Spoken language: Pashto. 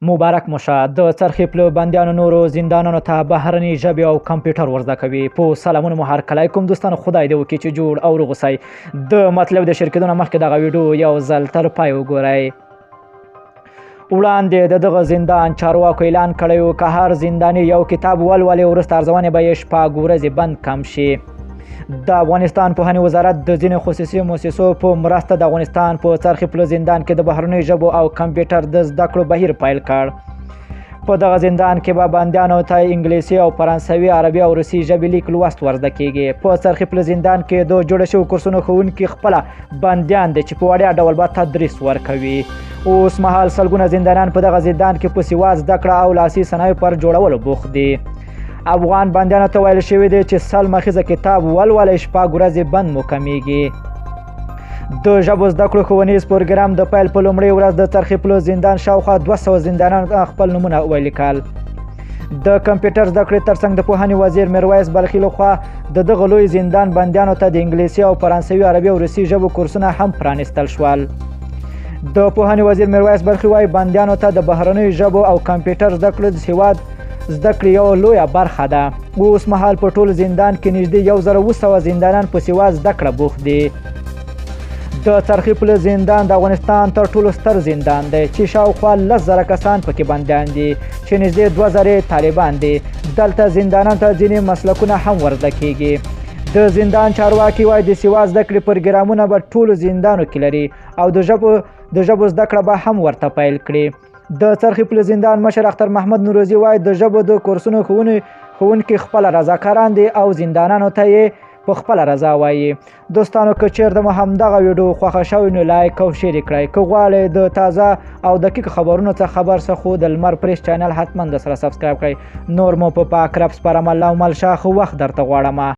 مبارک موشه د څرخې پله بندیانو نورو زندانونو ته بهرني ژبې او کمپیوټر ورزده کوي. په سلامونه مو هرکلی کوم دوستانو، خدای دې وکړي چې جوړ او روغ اوسئ. د مطلب د شرکتونو مخکې دغه ویډیو یو ځل تر پای وګورئ. وړاندې د دغه زندان چارواکو اعلان کړی و که هر زنداني یو کتاب ولولي وروسته ارزونې به یې شپږ ورځې بند کم شي. د افغانستان پوهنې وزارت د ځینو خصوصي مؤسسو په مرسته د افغانستان په څرخې پله زندان کې د بهرنیو ژبو او کمپیوټر د زده کړو بهیر پیل کړ. په دغه زندان کې به بندیانو ته انګلیسي او فرانسوي، عربي او روسي ژبې لیک لوست ورزده کیږي. په څرخې پله زندان کې د جوړ شویو کورسونو ښوونکي خپله بندیان دي چې په وړیا ډول به تدریس ورکوي. اوس مهال سلګونه زندانیان په دغه زندان کې په سواد زده کړه او لاسي صنایعو پر جوړولو بوخت دي. افغان بندیانو ته ویل شوي دي چې سل مخیزه کتاب ولولئ، شپږ ورځې بند مو کمیږي. د ژبو زده کړو ښوونیز پروګرام د پیل په لومړۍ ورځ د څرخې پله زندان شاوخوا 200 زندانیان خپل نومونه ولیکل. د کمپیوټر زده کړې ترڅنګ د پوهنې وزیر میرویس بلخي لخوا د دغه لوی زندان بندیانو ته د انګلیسي او فرانسوي، عربي او روسي ژبو کورسونه هم پرانیستل شول. د پوهنې وزیر میرویس بلخي وایي بندیانو ته د بهرنیو ژبو او کمپیوټر زده کړو د هېواد زده کړې یوه لویه برخه ده. اوس مهال په ټول زندان کې نږدې 1700 زندانیان په سواد زده کړه بوخت دي. د څرخې پله زندان د افغانستان تر ټولو ستر زندان دی چې شاوخوا 10,000 کسان پکې بندیان دي چې نږدې 2000 طالبان دي. دلته زندانیانو ته ځینې مسلکونه هم ورزده کیږي. د زندان چارواکي وایي د سواد زده کړې پروګرامونه به ټولو زندانو کې لري او د ژبو زده کړه به هم ورته پیل کړي. د څرخې پله زندان مشر اختر محمد نوروزي وایي د ژبو د کورسونو ښوونکي خپله رضاکاران دي او زندانیانو ته یې په خپله رضا وایي. دوستانو که چیرته مو همدغه ویډیو خوښه شوې نو لایک او شیر یې کړئ. که غواړئ د تازه او دقیق خبرونو څخه خبر سه خو د لمر پریس چینل حتما د سره سبسکرایب کړئ. نور مو په پاک رب سپارم. الله مل شاه، خو وخت درته غواړم.